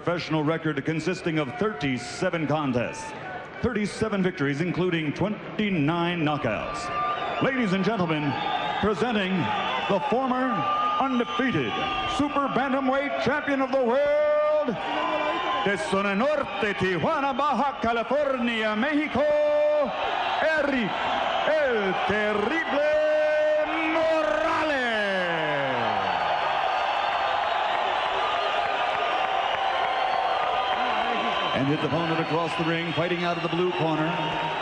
professional record consisting of 37 contests, 37 victories, including 29 knockouts. Ladies and gentlemen, presenting the former undefeated super bantamweight champion of the world, de Zona Norte, Tijuana, Baja California, Mexico, Erik El Terrible Morales. And his opponent across the ring, fighting out of the blue corner,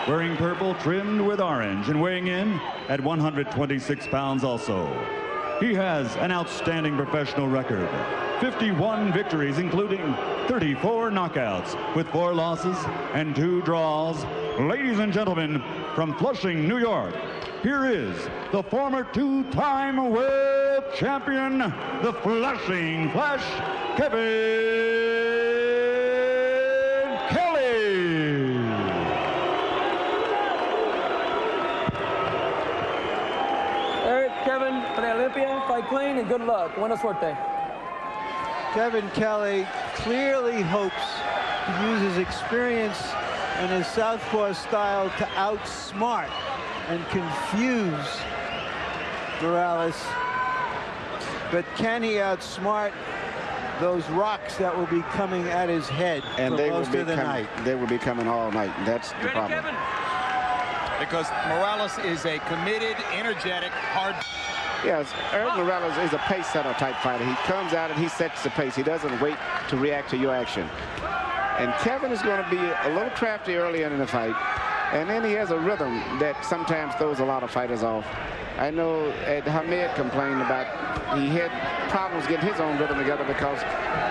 wearing purple trimmed with orange and weighing in at 126 pounds also. He has an outstanding professional record, 51 victories, including 34 knockouts, with 4 losses and 2 draws. Ladies and gentlemen, from Flushing, New York, here is the former 2-time world champion, the Flushing Flash, Kelley. Erik, Kevin, para Olympia, fight clean and good luck. Buena suerte. Kevin Kelley clearly hopes to use his experience and his southpaw style to outsmart and confuse Morales. But can he outsmart those rocks that will be coming at his head for most of the night? They will be coming all night. That's the problem. Kevin? Because Morales is a committed, energetic, hard... Yes, Erik Morales is a pace setter type fighter. He comes out and he sets the pace. He doesn't wait to react to your action. And Kevin is going to be a little crafty early in the fight. And then he has a rhythm that sometimes throws a lot of fighters off. I know Hamed complained about he had problems getting his own rhythm together because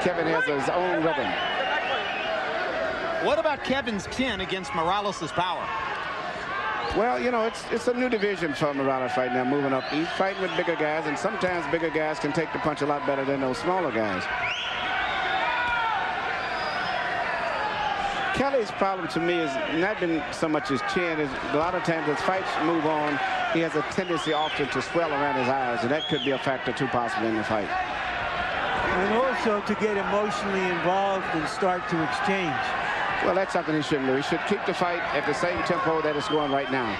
Kevin has his own rhythm. What about Kevin's chin against Morales' power? Well, you know, it's a new division for Morales right now, moving up. He's fighting with bigger guys, and sometimes bigger guys can take the punch a lot better than those smaller guys. Kelley's problem to me is not been so much his chin. Is a lot of times as fights move on, he has a tendency often to swell around his eyes, and that could be a factor too possibly in the fight. And also to get emotionally involved and start to exchange. Well, that's something he shouldn't do. He should keep the fight at the same tempo that it's going right now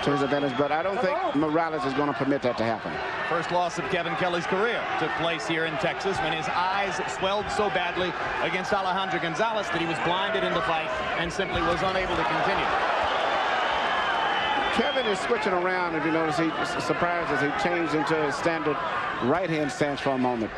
to his advantage, but I don't think Morales is going to permit that to happen. First loss of Kevin Kelley's career took place here in Texas when his eyes swelled so badly against Alejandro Gonzalez that he was blinded in the fight and simply was unable to continue. Kevin is switching around. If you notice, he surprised as he changed into his standard right-hand stance for a moment.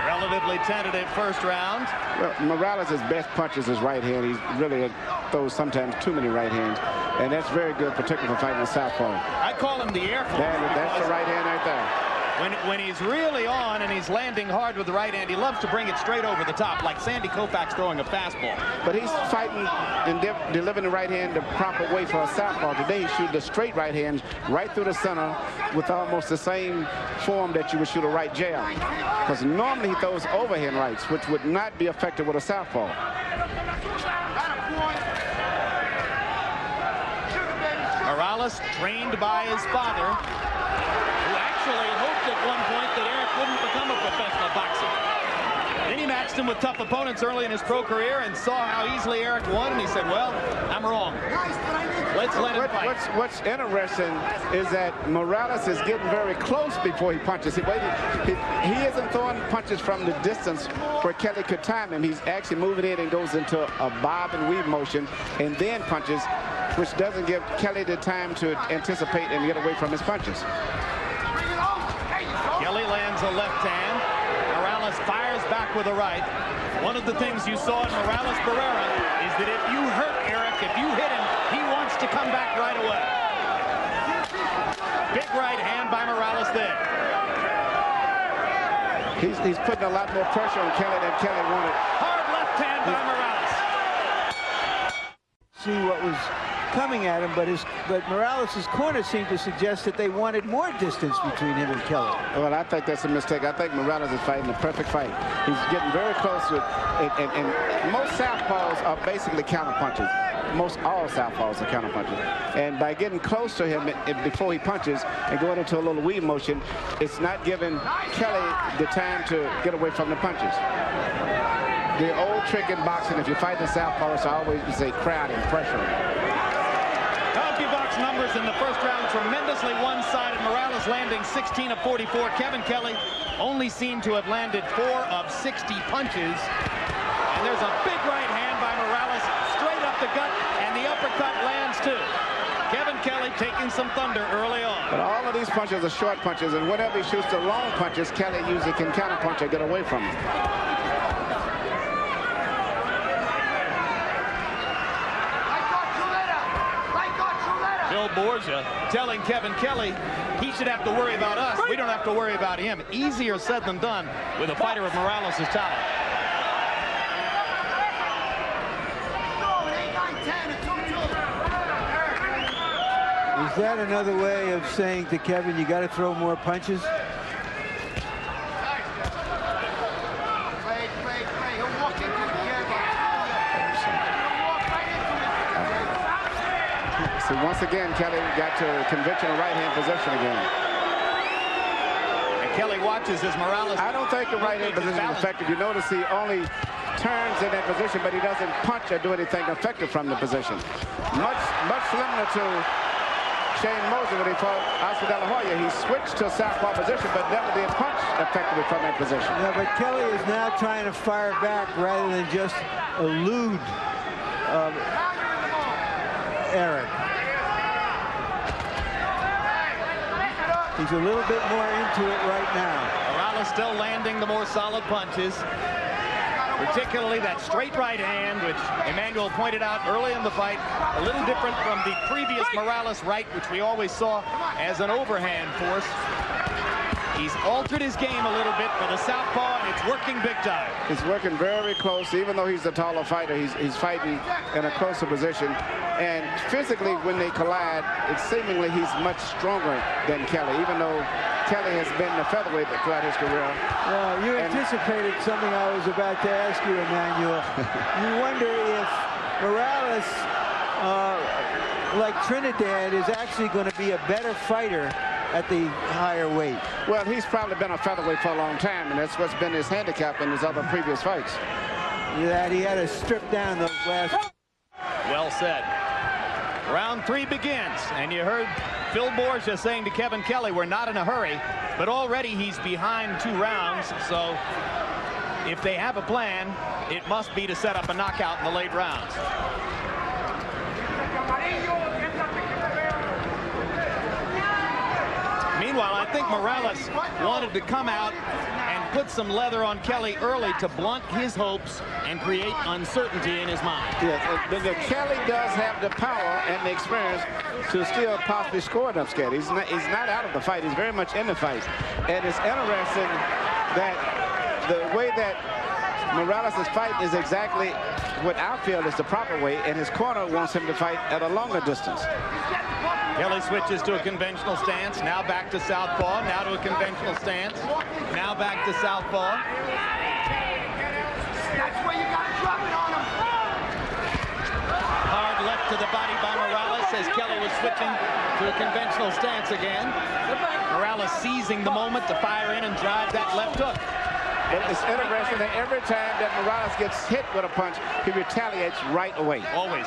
Relatively tentative first round. Well, Morales' best punch is his right hand. He really throws sometimes too many right hands, and that's very good, particularly for fighting a southpaw. I call him the Air Force. That's the right hand right there. When he's really on and he's landing hard with the right hand, he loves to bring it straight over the top, like Sandy Koufax throwing a fastball. But he's fighting and delivering the right hand the proper way for a southpaw. Today he shoots the straight right hand right through the center with almost the same form that you would shoot a right jab. Because normally he throws overhand rights, which would not be effective with a southpaw. Morales, trained by his father, who actually hoped at one point that Erik wouldn't become a professional boxer. Then he matched him with tough opponents early in his pro career and saw how easily Erik won, and he said, well, I'm wrong. Let's let him fight. What's interesting is that Morales is getting very close before he punches. He isn't throwing punches from the distance where Kelley could time him. He's actually moving in and goes into a bob and weave motion and then punches, which doesn't give Kelley the time to anticipate and get away from his punches. Kelley lands a left hand. Morales fires back with a right. One of the things you saw in Morales Barrera is that if you hurt Erik, if you hit him, he wants to come back right away. Big right hand by Morales there. He's putting a lot more pressure on Kelley than Kelley wanted. Hard left hand by Morales. See what was coming at him, but Morales' corner seemed to suggest that they wanted more distance between him and Kelley. Well, I think that's a mistake. I think Morales is fighting the perfect fight. He's getting very close with, and most southpaws are basically counter punches. most all southpaws are counter punches. And by getting close to him before he punches and going into a little weave motion, it's not giving Kelley the time to get away from the punches. The old trick in boxing, if you fight the southpaw, it's always you say crowd and pressure. Box numbers in the first round tremendously one-sided. Morales landing 16 of 44. Kevin Kelley only seemed to have landed 4 of 60 punches. And there's a big right hand by Morales straight up the gut, and the uppercut lands too. Kevin Kelley taking some thunder early on. But all of these punches are short punches, and whenever he shoots the long punches, Kelley usually can counter punch or get away from him. Borgia telling Kevin Kelley he should have to worry about us. We don't have to worry about him. Easier said than done with a fighter of Morales' talent. Is that another way of saying to Kevin, you got to throw more punches? So once again, Kelley got to conventional right-hand position again. And Kelley watches as Morales. I don't think the right-hand position is effective. You notice he only turns in that position, but he doesn't punch or do anything effective from the position. Much similar to Shane Mosley when he fought Oscar De La Hoya. He switched to a southpaw position, but never did punch effectively from that position. Yeah, but Kelley is now trying to fire back rather than just elude Erik. He's a little bit more into it right now. Morales still landing the more solid punches, particularly that straight right hand, which Emmanuel pointed out early in the fight, a little different from the previous Morales right, which we always saw as an overhand force. He's altered his game a little bit for the southpaw, and it's working big time. He's working very close. Even though he's the taller fighter, he's fighting in a closer position. And physically, when they collide, it's seemingly he's much stronger than Kelley, even though Kelley has been a featherweight throughout his career. Well, you anticipated something I was about to ask you, Emmanuel. You wonder if Morales, like Trinidad, is actually going to be a better fighter at the higher weight. Well, he's probably been a featherweight for a long time, and that's what's been his handicap in his other previous fights. That he had to strip down those last. Well said. Round 3 begins, and you heard Phil Borgia saying to Kevin Kelley, we're not in a hurry, but already he's behind 2 rounds, so if they have a plan, it must be to set up a knockout in the late rounds. Meanwhile, I think Morales wanted to come out and put some leather on Kelley early to blunt his hopes and create uncertainty in his mind. Yes, but Kelley does have the power and the experience to still possibly score enough scared. He's not out of the fight. He's very much in the fight. And it's interesting that the way that Morales is fighting is exactly what I feel is the proper way, and his corner wants him to fight at a longer distance. Kelley switches to a conventional stance, now back to southpaw, now to a conventional stance, now back to southpaw. That's where you got to drop it on him. Hard left to the body by Morales as Kelley was switching to a conventional stance again. Morales seizing the moment to fire in and drive that left hook. But it's interesting that every time that Morales gets hit with a punch, he retaliates right away. Always.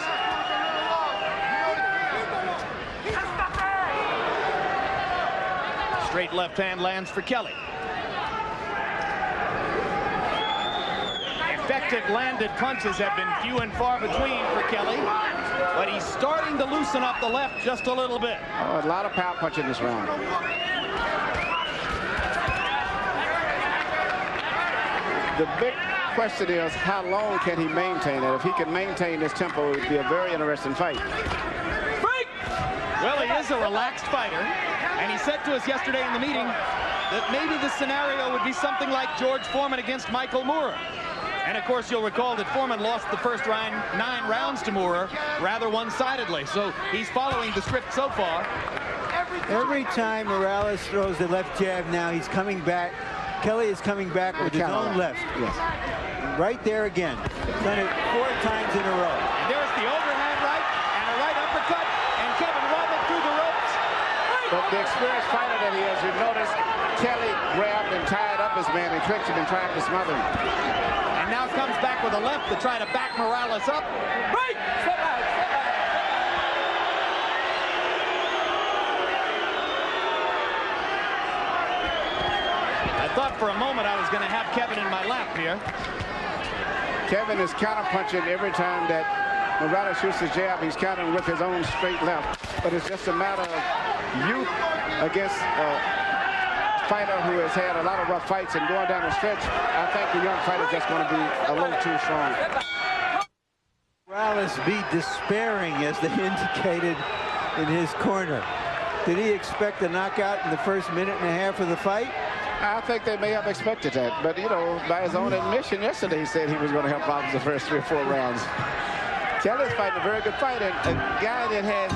Straight left hand lands for Kelley. Effective landed punches have been few and far between for Kelley, but he's starting to loosen up the left just a little bit. Oh, a lot of power punch in this round. The big question is, how long can he maintain it? If he can maintain this tempo, it would be a very interesting fight. Well, he is a relaxed fighter, and he said to us yesterday in the meeting that maybe the scenario would be something like George Foreman against Michael Moorer. And of course, you'll recall that Foreman lost the first 9 rounds to Moorer rather one-sidedly. So he's following the script so far. Every time Morales throws the left jab now, he's coming back. Kelley is coming back with his own left. Yes. Right there again. Done it 4 times in a row. And there's the overhand right. the experienced fighter that he is, you notice Kelley grabbed and tied up his man and clinched him and tried to smother him. And now comes back with a left to try to back Morales up. Right! Step back! Step back! I thought for a moment I was going to have Kevin in my lap here. Kevin is counter-punching every time that Morales shoots his jab. He's countering with his own straight left. But it's just a matter of youth against a fighter who has had a lot of rough fights, and going down the stretch, I think the young fighter is just going to be a little too strong. Morales be despairing, as they indicated in his corner. Did he expect a knockout in the first minute and a half of the fight? I think they may have expected that, but you know, by his own admission yesterday, he said he was going to have problems the first 3 or 4 rounds. Kelley's fighting a very good fight, and a guy that has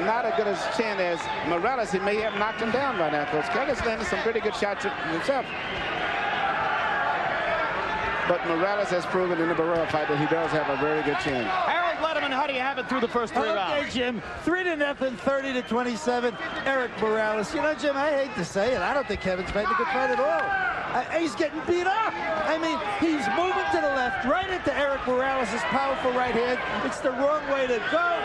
not as good a chin as Morales, he may have knocked him down by now, because Kelley's landed some pretty good shots himself. But Morales has proven in the Barrera fight that he does have a very good chin. Harold Letterman, how do you have it through the first 3 rounds? Okay, Jim, 3-0, 30-27. Erik Morales. You know, Jim, I hate to say it, I don't think Kevin's fighting a good fight at all. He's getting beat up. I mean, he's moving to the left, right into Erik Morales' powerful right hand. It's the wrong way to go.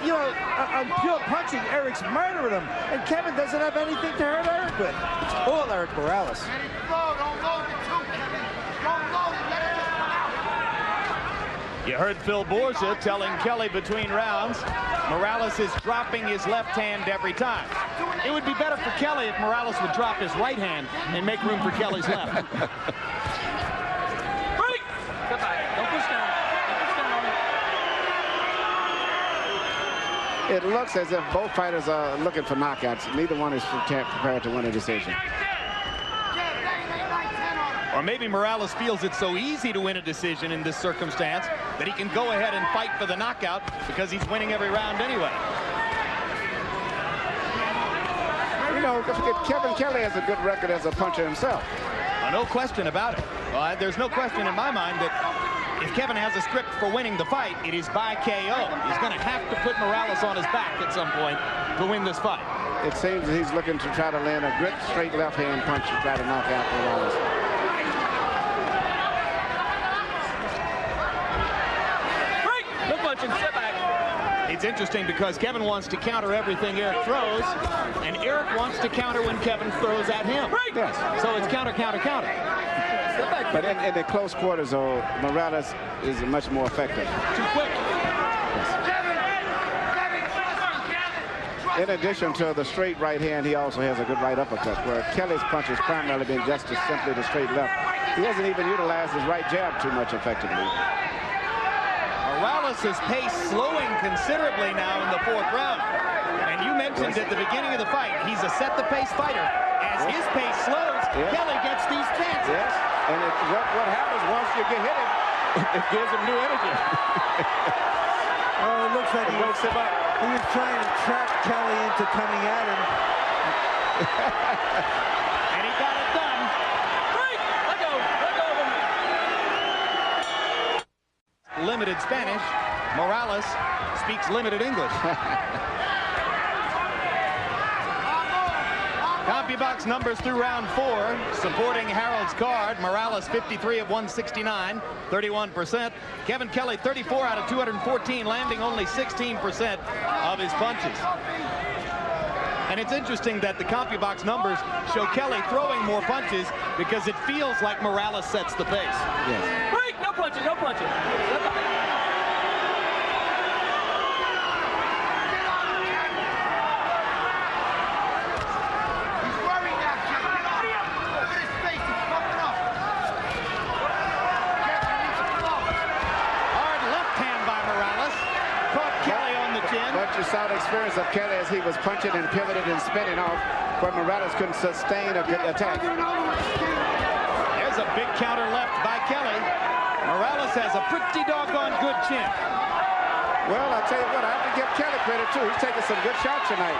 You know, on pure punching, Erik's murdering him, and Kevin doesn't have anything to hurt Erik with. It's all Erik Morales. Let it flow. Don't load it too, Kevin. Don't load it. Let it just come out. You heard Phil Borgia telling Kelley between rounds, Morales is dropping his left hand every time. It would be better for Kelley if Morales would drop his right hand and make room for Kelley's left. Right! Step back. Don't push down. Don't push down. It looks as if both fighters are looking for knockouts. Neither one is prepared to win a decision. Or maybe Morales feels it's so easy to win a decision in this circumstance that he can go ahead and fight for the knockout because he's winning every round anyway. You know, Kevin Kelley has a good record as a puncher himself. No question about it. There's no question in my mind that if Kevin has a script for winning the fight, it is by KO. He's going to have to put Morales on his back at some point to win this fight. It seems that he's looking to try to land a good straight left hand punch to try to knock out Morales. Step back. It's interesting because Kevin wants to counter everything Erik throws, and Erik wants to counter when Kevin throws at him. Yes. So it's counter, counter, counter. Step back. But in the close quarters, though, Morales is much more effective. Too quick. In addition to the straight right hand, he also has a good right uppercut, where Kelley's punch has primarily been just as simply the straight left. He hasn't even utilized his right jab too much effectively. Morales' pace slowing considerably now in the 4th round. And you mentioned at the beginning of the fight, he's a set-the-pace fighter. As his pace slows, Kelley gets these chances. Yes, and what happens once you get hit, it gives him new energy. Oh, it looks like he wakes him up. He was trying to trap Kelley into coming at him. And he got it done. Right! Let go. Let go of him. Limited Spanish. Morales speaks limited English. CompuBox numbers through round 4, supporting Harold's card. Morales 53 of 169, 31%. Kevin Kelley 34 out of 214, landing only 16% of his punches. And it's interesting that the CompuBox numbers show Kelley throwing more punches because it feels like Morales sets the pace. Yes. Break! No punching, no punching. Step back. But you saw the experience of Kelley as he was punching and pivoted and spinning off, where Morales couldn't sustain a good attack. There's a big counter left by Kelley. Morales has a pretty doggone good chin. Well, I'll tell you what, I have to give Kelley credit, too. He's taking some good shots tonight.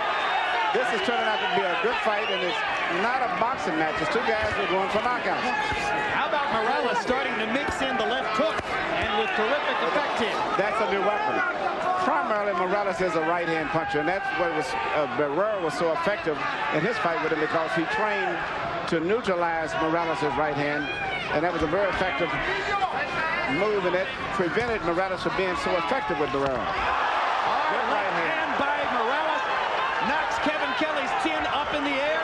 this is turning out to be a good fight, and it's not a boxing match. It's two guys who are going for knockouts. How about Morales starting to mix in the left hook, and with terrific effect here. That's a new weapon. Primarily, Morales is a right-hand puncher, and that's what was Barrera was so effective in his fight with him, because he trained to neutralize Morales' right hand, and that was a very effective move, and it prevented Morales from being so effective with Barrera. Good right hand by Morales knocks Kevin Kelley's chin up in the air.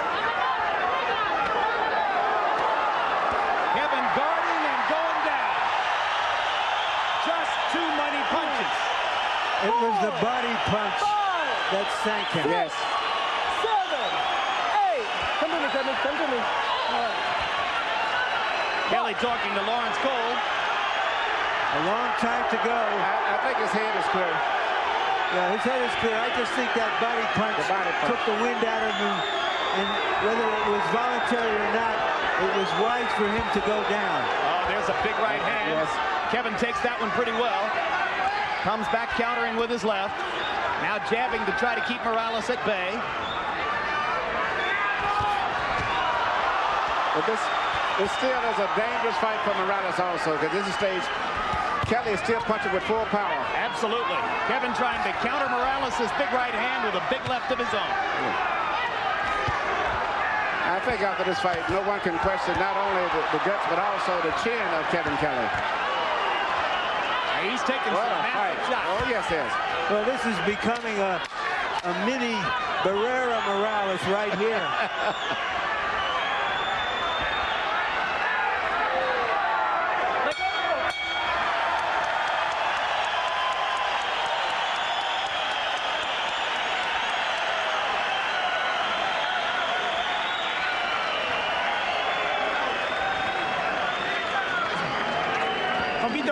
Kevin guarding and going down. Just too many punches. It was the body punch that sank him. Yes. 7, 8. Come to me, Kevin. Come to me. Kelley talking to Lawrence Cole. A long time to go. I think his head is clear. Yeah, his head is clear. I just think that body punch took the wind out of him, and whether it was voluntary or not, it was wise for him to go down. Oh, there's a big right hand. Yes. Kevin takes that one pretty well. Comes back countering with his left. Now jabbing to try to keep Morales at bay. But this still is a dangerous fight for Morales also, because this is stage. Kelley is still punching with full power. Absolutely. Kevin trying to counter Morales' big right hand with a big left of his own. I think after this fight, no one can question not only the guts, but also the chin of Kevin Kelley. He's taking some massive shots. Oh, yes, yes. Well, this is becoming a mini Barrera Morales right here.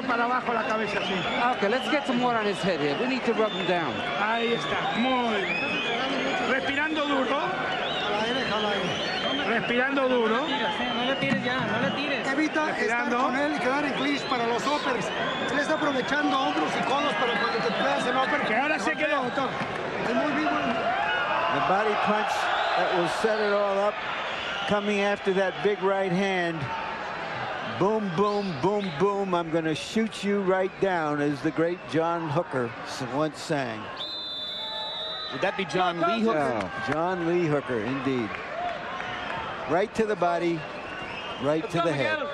Para abajo la cabeza, sí. Okay, let's get some water on his head here. We need to rub him down. Ahí está, muy bien. Respirando duro. Respirando duro. No le tires ya, no le tires. Evita estar con él y quedar en clinch para los uppers. Él está aprovechando hombros y codos para cuando te pegas el upper. Que ahora se quedó, doctor. Es muy bien. The body punch that will set it all up, coming after that big right hand. Boom, boom, boom, boom. I'm going to shoot you right down, as the great John Hooker once sang. Would that be John Lee Hooker? Oh, John Lee Hooker, indeed. Right to the body, right to the head.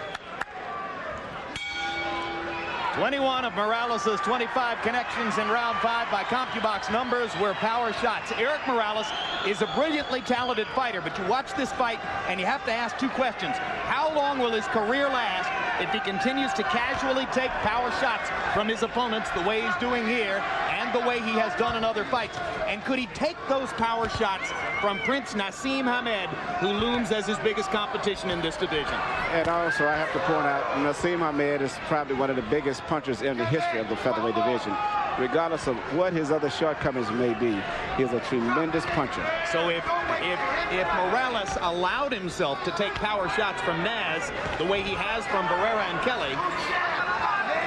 21 of Morales' 25 connections in round 5 by CompuBox numbers were power shots. Erik Morales is a brilliantly talented fighter, but you watch this fight and you have to ask two questions. How long will his career last if he continues to casually take power shots from his opponents the way he's doing here and the way he has done in other fights? And could he take those power shots from Prince Naseem Hamed, who looms as his biggest competition in this division? And also, I have to point out, Naseem Hamed is probably one of the biggest punchers in the history of the featherweight division. Regardless of what his other shortcomings may be, he's a tremendous puncher. So if Morales allowed himself to take power shots from Naz the way he has from Barrera and Kelley.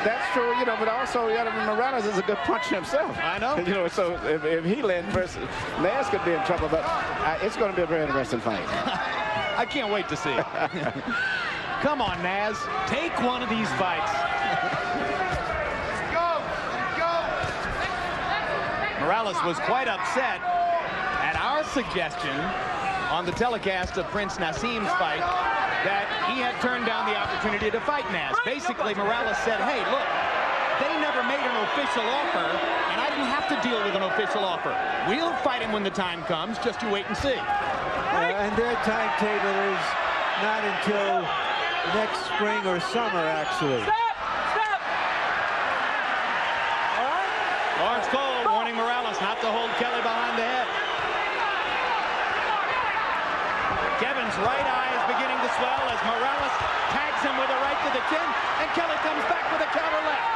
That's true, you know, but also Morales is a good puncher himself. I know. You know, so if he led versus Naz could be in trouble, but it's going to be a very interesting fight. I can't wait to see it. Come on, Naz. Take one of these fights. Morales was quite upset at our suggestion on the telecast of Prince Naseem's fight that he had turned down the opportunity to fight Naz. Basically, Morales said, hey, look, they never made an official offer, and I didn't have to deal with an official offer. We'll fight him when the time comes, just you wait and see. And their timetable is not until next spring or summer, actually. Stop! All right? Lawrence Cole warning Morales not to hold Kelley behind the head. Kevin's right eye is beginning to swell as Morales tags him with a right to the chin, and Kelley comes back with a counter left.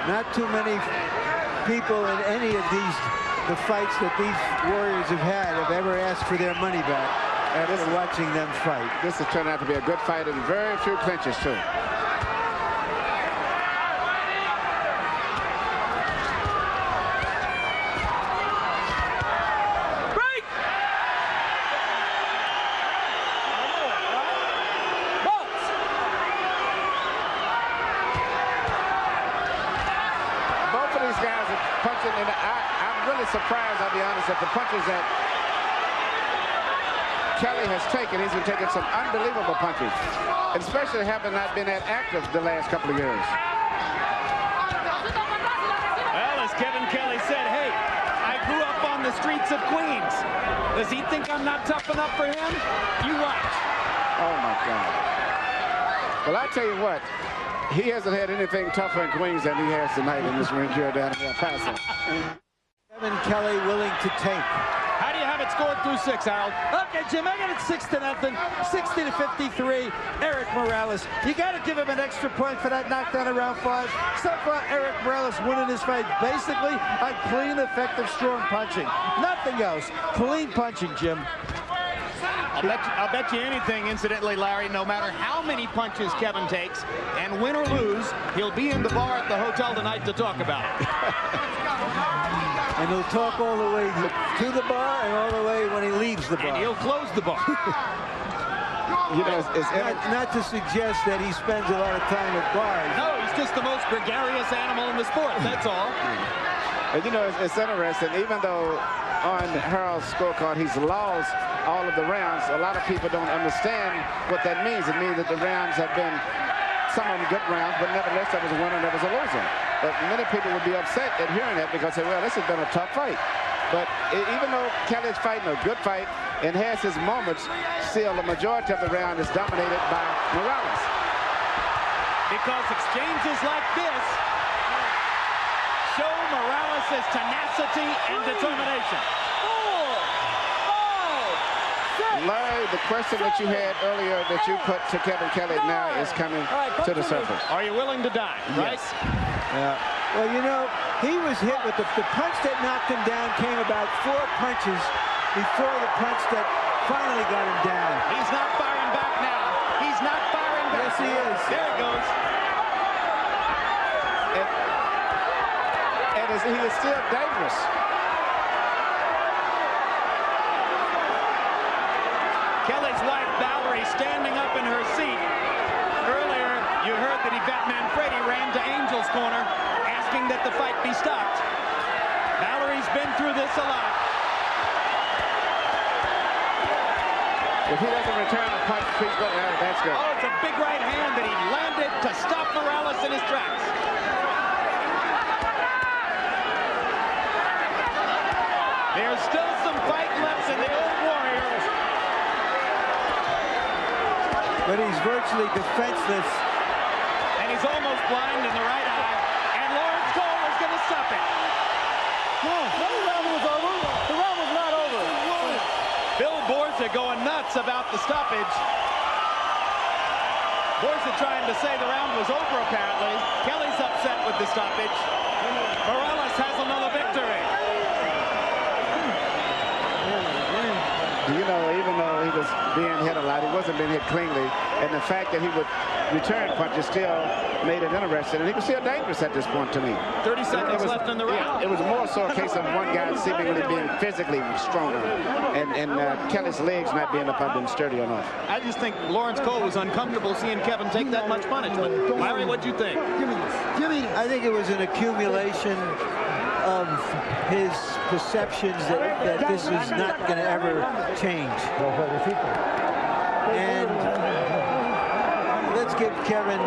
Not too many people in any of the fights that these warriors have had have ever asked for their money back. after watching them fight. This has turned out to be a good fight and very few clinches, too. And I'm really surprised, I'll be honest, at the punches that Kelley has taken. He's been taking some unbelievable punches, and especially having not been that active the last couple of years. Well, as Kevin Kelley said, hey, I grew up on the streets of Queens. Does he think I'm not tough enough for him? You watch. Oh, my God. Well, I tell you what. He hasn't had anything tougher in Queens than he has tonight in this ring here down in El Paso. Kevin Kelley willing to take. How do you have it scored through 6, Harold? Okay, Jim, I got it 6-0, 60-53. Erik Morales. You got to give him an extra point for that knockdown in round 5. So far, Erik Morales winning this fight basically on clean, effective, strong punching. Nothing else. Clean punching, Jim. I'll bet you anything, incidentally, Larry, no matter how many punches Kevin takes, and win or lose, he'll be in the bar at the hotel tonight to talk about it. And he'll talk all the way to the bar and all the way when he leaves the bar. And he'll close the bar. You know, it's not to suggest that he spends a lot of time at bars. No, he's just the most gregarious animal in the sport, that's all. And you know, it's interesting, even though on Harold's scorecard he's lost all of the rounds, a lot of people don't understand what that means. It means that the rounds have been, some of them good rounds, but nevertheless there was a winner and there was a loser. But many people would be upset at hearing that because they say, well, this has been a tough fight. But even though Kelley's fighting a good fight and has his moments, still the majority of the round is dominated by Morales. Because exchanges like this show Morales' tenacity and determination. Larry, the question that you had earlier that you put to Kevin Kelley now is coming to the surface. Are you willing to die, right? Yes. Yeah. Well, you know, he was hit with the punch that knocked him down came about 4 punches before the punch that finally got him down. He's not firing back now. He's not firing back. Yes, he is. There it goes. And he is still dangerous. Kelley's wife, Valerie, standing up in her seat. Earlier, you heard that Yvette Manfredi ran to Angel's corner, asking that the fight be stopped. Valerie's been through this a lot. If he doesn't return the punch, please go down. That's good. Oh, it's a big right hand that he landed to stop Morales in his tracks. There's still some fight left in the old warrior. But he's virtually defenseless. And he's almost blind in the right eye. And Lawrence Cole is going to stop it. The round was over. The round was not over. Bill Borza going nuts about the stoppage. Borza trying to say the round was over, apparently. Kelley's upset with the stoppage. Morales has another victory. You know, even though he was being hit a lot, he wasn't being hit cleanly. And the fact that he would return punches still made it interesting. And he was still dangerous at this point to me. 30 seconds left in the round. Yeah, it was more so a case of one guy seemingly being physically stronger. And Kelley's legs not being up under him sturdy enough. I just think Lawrence Cole was uncomfortable seeing Kevin take that much punishment. Larry, what'd you think? I think it was an accumulation of his perceptions that this was not going to ever change. And let's give Kevin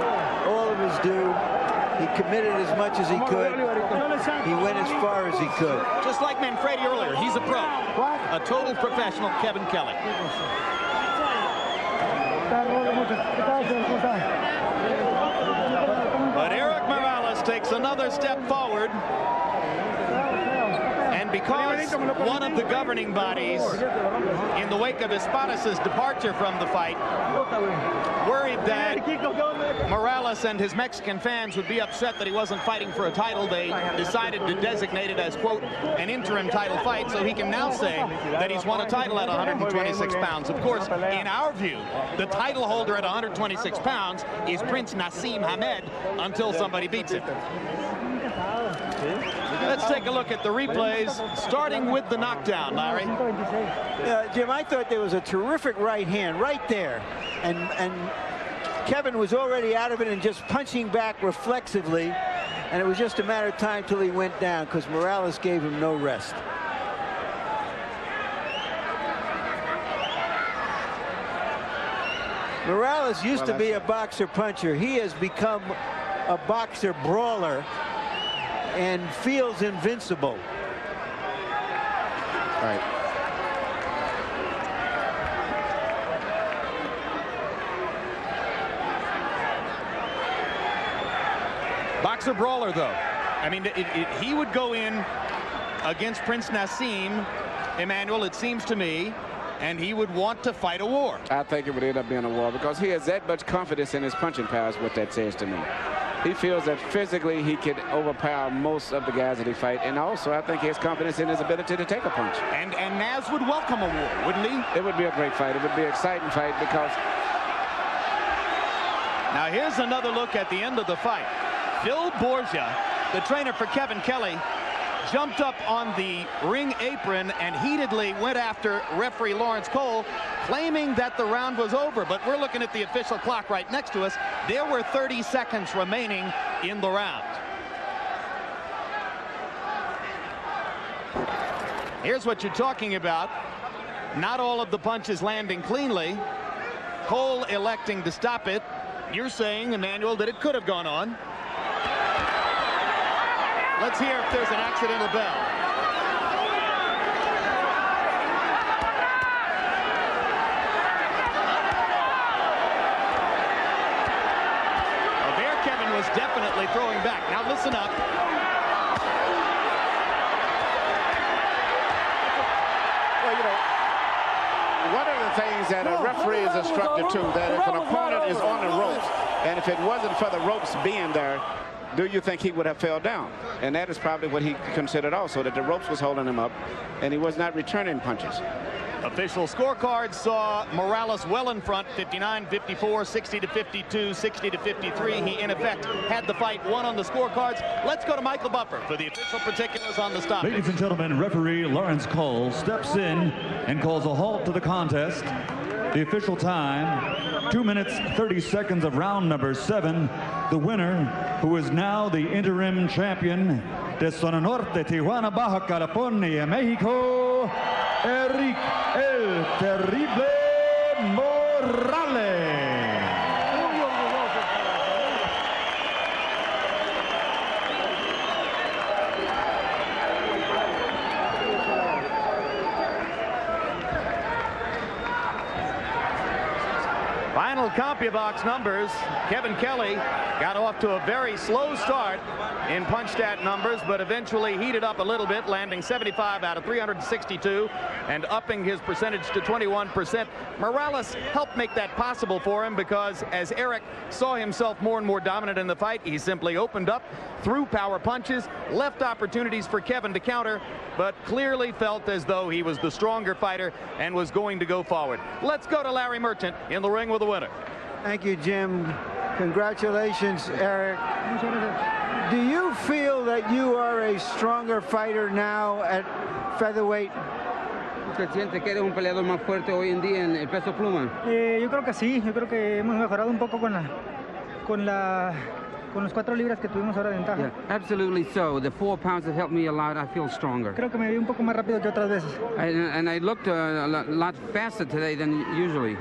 all of his due. He committed as much as he could. He went as far as he could. Just like Manfredi earlier, he's a pro. A total professional, Kevin Kelley. But Erik Morales takes another step forward. And because one of the governing bodies, in the wake of Espadas's departure from the fight, worried that Morales and his Mexican fans would be upset that he wasn't fighting for a title. They decided to designate it as, quote, an interim title fight, so he can now say that he's won a title at 126 pounds. Of course, in our view, the title holder at 126 pounds is Prince Naseem Hamed until somebody beats him. Let's take a look at the replays, starting with the knockdown, Larry. Jim, I thought there was a terrific right hand right there, and Kevin was already out of it and just punching back reflexively, and it was just a matter of time till he went down because Morales gave him no rest. Morales used to be a boxer puncher. He has become a boxer brawler and feels invincible. Right. Boxer brawler, though. I mean, he would go in against Prince Naseem, Emmanuel, it seems to me, and he would want to fight a war. I think it would end up being a war because he has that much confidence in his punching power, is what that says to me. He feels that physically he could overpower most of the guys that he fight, and also I think he has confidence in his ability to take a punch. And Naz would welcome a war, wouldn't he? It would be a great fight. It would be an exciting fight because... Now here's another look at the end of the fight. Phil Borgia, the trainer for Kevin Kelley, jumped up on the ring apron and heatedly went after referee Lawrence Cole, claiming that the round was over. But we're looking at the official clock right next to us. There were 30 seconds remaining in the round. Here's what you're talking about. Not all of the punches landing cleanly. Cole electing to stop it. You're saying, Emmanuel, that it could have gone on. Let's hear if there's an accidental bell. Well, there Kevin was definitely throwing back. Now listen up. Well, you know, one of the things that a referee is instructed to, that if an opponent is on the ropes, and if it wasn't for the ropes being there, do you think he would have fell down? And that is probably what he considered also, that the ropes was holding him up and he was not returning punches. Official scorecards saw Morales well in front, 59-54, 60-52, 60-53. He, in effect, had the fight won on the scorecards. Let's go to Michael Buffer for the official particulars on the stoppage. Ladies and gentlemen, referee Lawrence Cole steps in and calls a halt to the contest. The official time, 2 minutes, 30 seconds of round number 7. The winner, who is now the interim champion de Zona Norte, Tijuana, Baja California, Mexico, Erik El Terrible Morales. Final CompuBox numbers. Kevin Kelley got off to a very slow start in punch stat numbers, but eventually heated up a little bit, landing 75 out of 362 and upping his percentage to 21%. Morales helped make that possible for him because as Erik saw himself more and more dominant in the fight, he simply opened up, threw power punches, left opportunities for Kevin to counter, but clearly felt as though he was the stronger fighter and was going to go forward. Let's go to Larry Merchant in the ring with the winner. Thank you, Jim. Congratulations, Erik. Do you feel that you are a stronger fighter now at featherweight? ¿Se siente que eres un peleador más fuerte hoy en día en el peso pluma? Yo creo que sí. Yo creo que hemos mejorado un poco con los 4 libras que tuvimos ahora de ventaja. Yeah, absolutely so. The 4 pounds have helped me a lot. I feel stronger. Creo que me vi un poco más rápido que otras veces. And I looked a lot faster today than usually.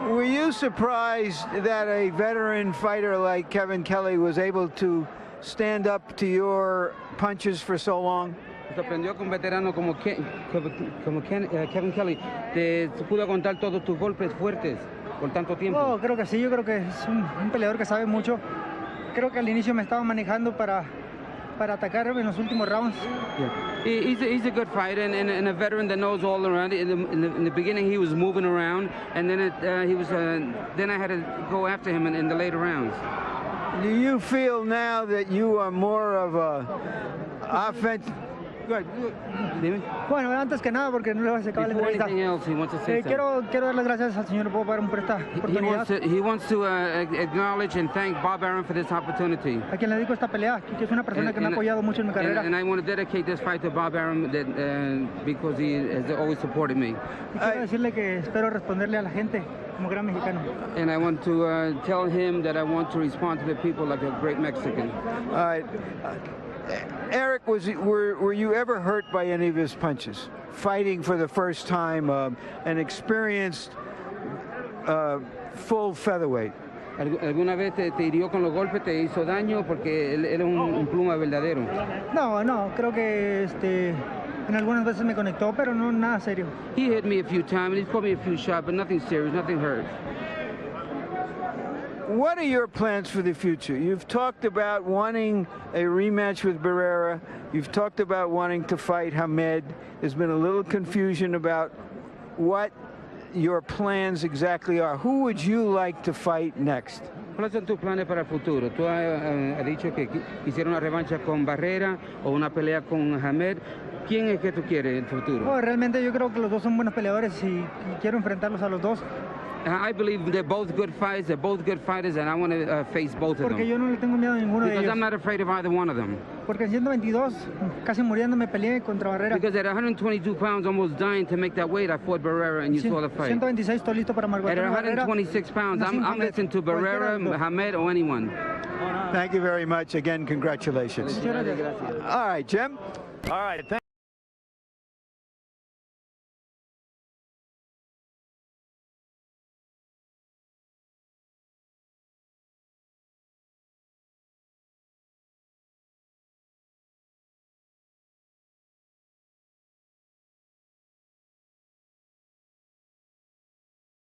Were you surprised that a veteran fighter like Kevin Kelley was able to stand up to your punches for so long? Me sorprendió que un veterano como Kevin Kelley te pudo aguantar todos tus golpes fuertes por tanto tiempo. Oh, creo que sí. Yo creo que es un peleador que sabe mucho. Creo que al inicio me estaba manejando para para atacar en los últimos rounds. Yeah. He's a good fighter and a veteran that knows all around. In the beginning, he was moving around, and then then I had to go after him in the later rounds. Do you feel now that you are more of a offense? Bueno, antes que nada, porque no le va a secar la entrevista. Quiero dar las gracias al señor Bob Arum por esta oportunidad. He wants to acknowledge and thank Bob Arum for this opportunity. A quien le dedico esta pelea, que es una persona que me ha apoyado mucho en mi carrera. And I want to dedicate this fight to Bob Arum because he has always supported me. Y quiero decirle que espero responderle a la gente como gran mexicano. And I want to tell him that I want to respond to the people like a great Mexican. All right. Erik, were you ever hurt by any of his punches? Fighting for the first time, an experienced full featherweight. ¿Alguna vez te hirió con los golpes, te hizo daño porque él era un pluma verdadero? No, creo que en algunas veces me conectó, pero no nada serio. He hit me a few times, he caught me a few shots, but nothing serious, nothing hurt. What are your plans for the future? You've talked about wanting a rematch with Barrera. You've talked about wanting to fight Hamed. There's been a little confusion about what your plans exactly are. Who would you like to fight next? ¿Cuáles son tus planes para el futuro? Tú has dicho que quisiera una revancha con Barrera o una pelea con Hamed. ¿Quién es que tú quieres en el futuro? Realmente yo creo que los dos son buenos peleadores y quiero enfrentarlos a los dos. I believe they're both good fights. They're both good fighters, and I want to face both of them. Porque yo no le tengo miedo a ninguno de ellos. Because I'm not afraid of either one of them. Porque en 122, casi muriendo, me peleé contra Barrera. Because at 122 pounds, almost dying to make that weight, I fought Barrera, and you saw the fight. 126, estoy listo para At 126 pounds, I'm listening to Barrera, Hamed, or anyone. Thank you very much. Again, congratulations. All right, Jim. All right.